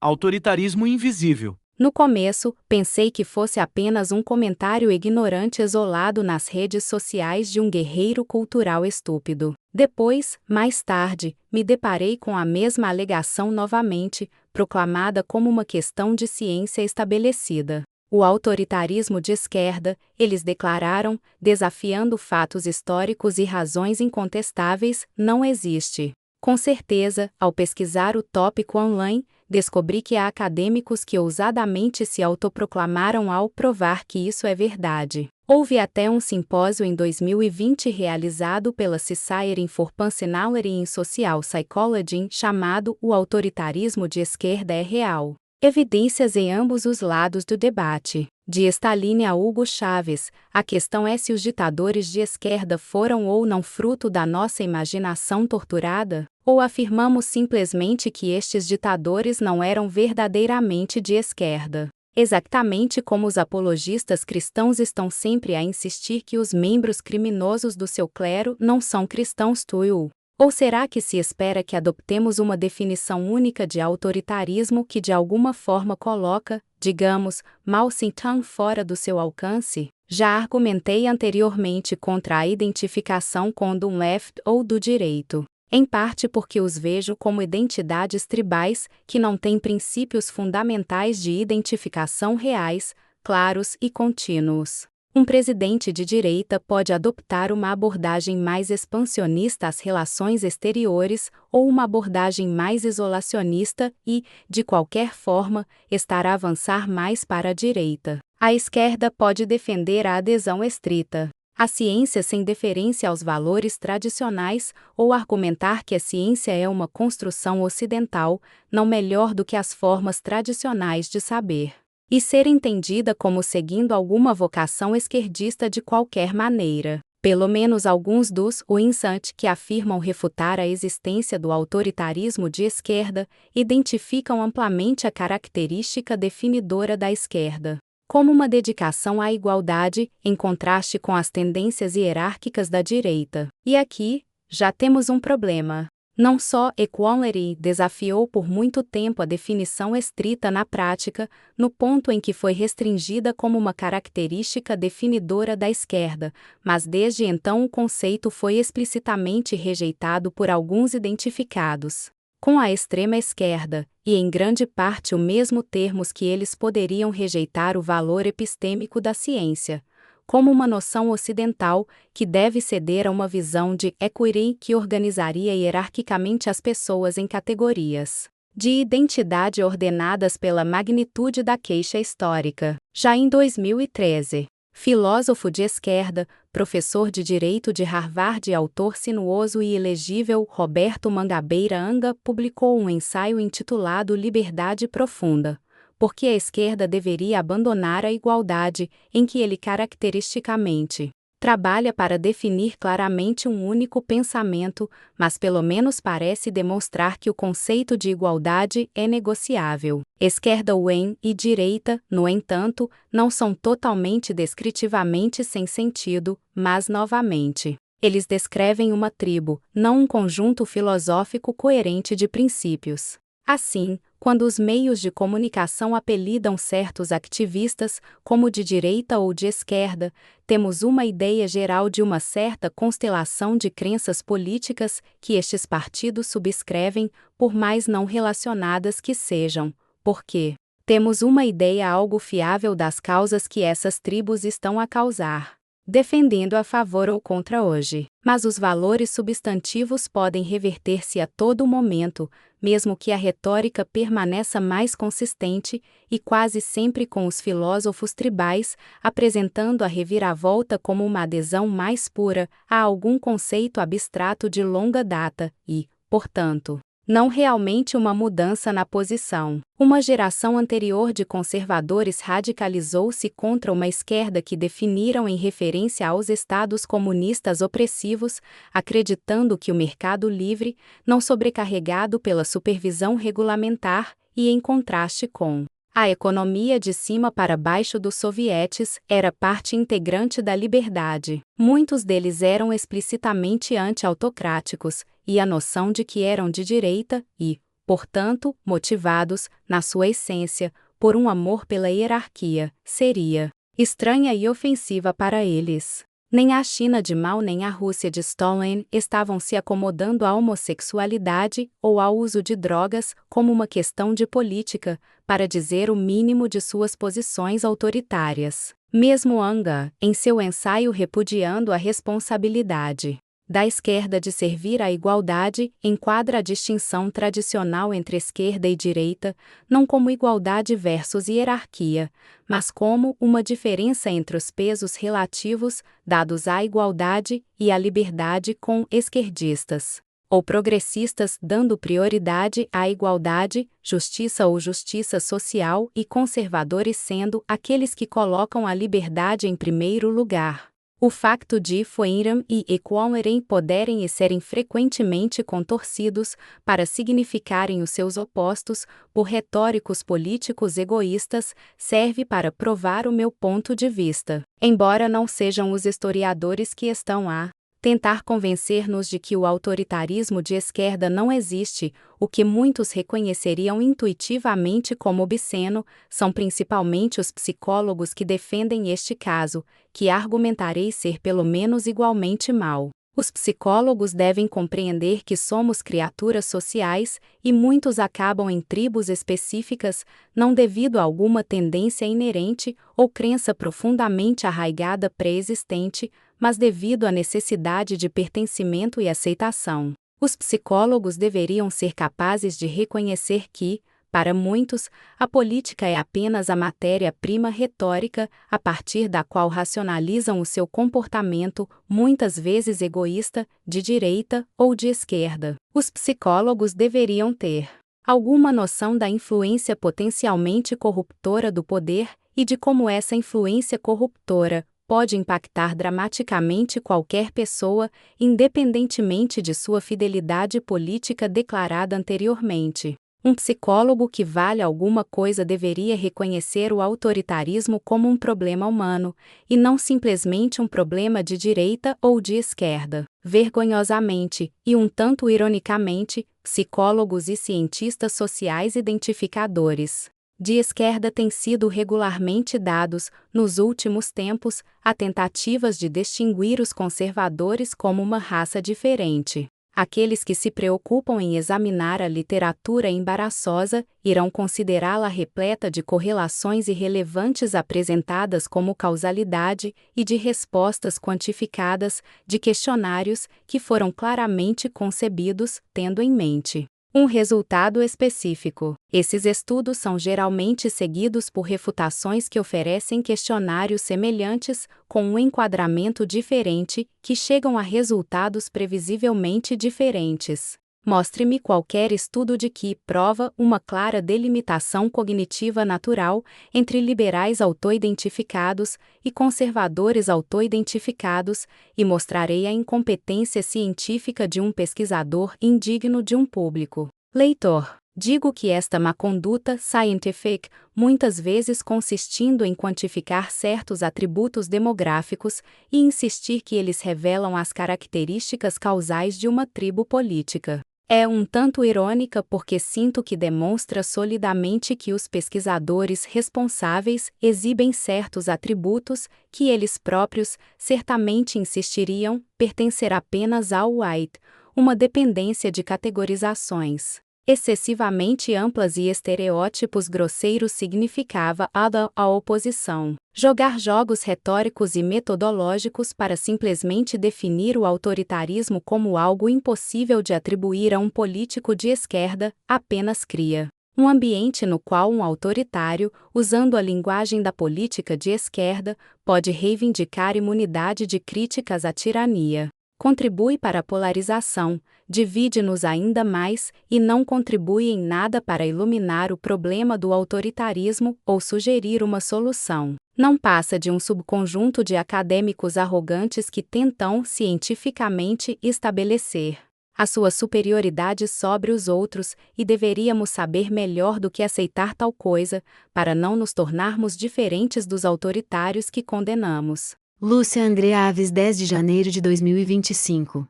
Autoritarismo invisível. No começo, pensei que fosse apenas um comentário ignorante isolado nas redes sociais de um guerreiro cultural estúpido. Depois, mais tarde, me deparei com a mesma alegação novamente, proclamada como uma questão de ciência estabelecida. O autoritarismo de esquerda, eles declararam, desafiando fatos históricos e razões incontestáveis, não existe. Com certeza, ao pesquisar o tópico online, descobri que há acadêmicos que ousadamente se autoproclamaram ao provar que isso é verdade. Houve até um simpósio em 2020 realizado pela Society for Personality in Social Psychology chamado O Autoritarismo de Esquerda é Real. Evidências em ambos os lados do debate. De Stalin a Hugo Chávez, a questão é se os ditadores de esquerda foram ou não fruto da nossa imaginação torturada, ou afirmamos simplesmente que estes ditadores não eram verdadeiramente de esquerda. Exatamente como os apologistas cristãos estão sempre a insistir que os membros criminosos do seu clero não são cristãos too. Ou será que se espera que adoptemos uma definição única de autoritarismo que de alguma forma coloca, digamos, Mao Zedong fora do seu alcance? Já argumentei anteriormente contra a identificação com do left ou do direito. Em parte porque os vejo como identidades tribais que não têm princípios fundamentais de identificação reais, claros e contínuos. Um presidente de direita pode adoptar uma abordagem mais expansionista às relações exteriores ou uma abordagem mais isolacionista e, de qualquer forma, estar a avançar mais para a direita. A esquerda pode defender a adesão estrita à ciência sem deferência aos valores tradicionais ou argumentar que a ciência é uma construção ocidental, não melhor do que as formas tradicionais de saber. E ser entendida como seguindo alguma vocação esquerdista de qualquer maneira. Pelo menos alguns dos Winsant que afirmam refutar a existência do autoritarismo de esquerda, identificam amplamente a característica definidora da esquerda como uma dedicação à igualdade, em contraste com as tendências hierárquicas da direita. E aqui, já temos um problema. Não só equality desafiou por muito tempo a definição estrita na prática, no ponto em que foi restringida como uma característica definidora da esquerda, mas desde então o conceito foi explicitamente rejeitado por alguns identificados com a extrema esquerda, e em grande parte o mesmo termos que eles poderiam rejeitar o valor epistêmico da ciência, como uma noção ocidental que deve ceder a uma visão de equity que organizaria hierarquicamente as pessoas em categorias de identidade ordenadas pela magnitude da queixa histórica. Já em 2013, filósofo de esquerda, professor de Direito de Harvard e autor sinuoso e ilegível Roberto Mangabeira Anga publicou um ensaio intitulado Liberdade Profunda. Por que a esquerda deveria abandonar a igualdade, em que ele caracteristicamente trabalha para definir claramente um único pensamento, mas pelo menos parece demonstrar que o conceito de igualdade é negociável. Esquerda e direita, no entanto, não são totalmente descritivamente sem sentido, mas novamente, eles descrevem uma tribo, não um conjunto filosófico coerente de princípios. Assim, quando os meios de comunicação apelidam certos ativistas, como de direita ou de esquerda, temos uma ideia geral de uma certa constelação de crenças políticas que estes partidos subscrevem, por mais não relacionadas que sejam, porque temos uma ideia algo fiável das causas que essas tribos estão a causar, defendendo a favor ou contra hoje. Mas os valores substantivos podem reverter-se a todo momento, mesmo que a retórica permaneça mais consistente, e quase sempre com os filósofos tribais, apresentando a reviravolta como uma adesão mais pura a algum conceito abstrato de longa data e, portanto, não realmente uma mudança na posição. Uma geração anterior de conservadores radicalizou-se contra uma esquerda que definiram em referência aos estados comunistas opressivos, acreditando que o mercado livre, não sobrecarregado pela supervisão regulamentar, e em contraste com a economia de cima para baixo dos sovietes, era parte integrante da liberdade. Muitos deles eram explicitamente anti-autocráticos, e a noção de que eram de direita e, portanto, motivados, na sua essência, por um amor pela hierarquia, seria estranha e ofensiva para eles. Nem a China de Mao nem a Rússia de Stalin estavam se acomodando à homossexualidade ou ao uso de drogas como uma questão de política, para dizer o mínimo de suas posições autoritárias. Mesmo Anga, em seu ensaio repudiando a responsabilidade da esquerda de servir à igualdade, enquadra a distinção tradicional entre esquerda e direita, não como igualdade versus hierarquia, mas como uma diferença entre os pesos relativos dados à igualdade e à liberdade com esquerdistas ou progressistas dando prioridade à igualdade, justiça ou justiça social e conservadores sendo aqueles que colocam a liberdade em primeiro lugar. O facto de freedom e equality poderem e serem frequentemente contorcidos para significarem os seus opostos por retóricos políticos egoístas serve para provar o meu ponto de vista. Embora não sejam os historiadores que estão a tentar convencer-nos de que o autoritarismo de esquerda não existe, o que muitos reconheceriam intuitivamente como obsceno, são principalmente os psicólogos que defendem este caso, que argumentarei ser pelo menos igualmente mau. Os psicólogos devem compreender que somos criaturas sociais, e muitos acabam em tribos específicas, não devido a alguma tendência inerente ou crença profundamente arraigada pré-existente, mas devido à necessidade de pertencimento e aceitação. Os psicólogos deveriam ser capazes de reconhecer que, para muitos, a política é apenas a matéria-prima retórica a partir da qual racionalizam o seu comportamento, muitas vezes egoísta, de direita ou de esquerda. Os psicólogos deveriam ter alguma noção da influência potencialmente corruptora do poder e de como essa influência corruptora pode impactar dramaticamente qualquer pessoa, independentemente de sua fidelidade política declarada anteriormente. Um psicólogo que vale alguma coisa deveria reconhecer o autoritarismo como um problema humano, e não simplesmente um problema de direita ou de esquerda. Vergonhosamente, e um tanto ironicamente, psicólogos e cientistas sociais identificadores de esquerda têm sido regularmente dados, nos últimos tempos, a tentativas de distinguir os conservadores como uma raça diferente. Aqueles que se preocupam em examinar a literatura embaraçosa irão considerá-la repleta de correlações irrelevantes apresentadas como causalidade e de respostas quantificadas de questionários que foram claramente concebidos tendo em mente um resultado específico. Esses estudos são geralmente seguidos por refutações que oferecem questionários semelhantes, com um enquadramento diferente, que chegam a resultados previsivelmente diferentes. Mostre-me qualquer estudo de que prova uma clara delimitação cognitiva natural entre liberais auto-identificados e conservadores auto-identificados, e mostrarei a incompetência científica de um pesquisador indigno de um público leitor. Digo que esta má conduta scientific, muitas vezes consistindo em quantificar certos atributos demográficos e insistir que eles revelam as características causais de uma tribo política, é um tanto irônica porque sinto que demonstra solidamente que os pesquisadores responsáveis exibem certos atributos que eles próprios certamente insistiriam pertencer apenas ao white, uma dependência de categorizações excessivamente amplas e estereótipos grosseiros significava a oposição. Jogar jogos retóricos e metodológicos para simplesmente definir o autoritarismo como algo impossível de atribuir a um político de esquerda apenas cria um ambiente no qual um autoritário, usando a linguagem da política de esquerda, pode reivindicar imunidade de críticas à tirania. Contribui para a polarização, divide-nos ainda mais e não contribui em nada para iluminar o problema do autoritarismo ou sugerir uma solução. Não passa de um subconjunto de acadêmicos arrogantes que tentam cientificamente estabelecer a sua superioridade sobre os outros, e deveríamos saber melhor do que aceitar tal coisa, para não nos tornarmos diferentes dos autoritários que condenamos. Lúcia André Aves, 10 de janeiro de 2025.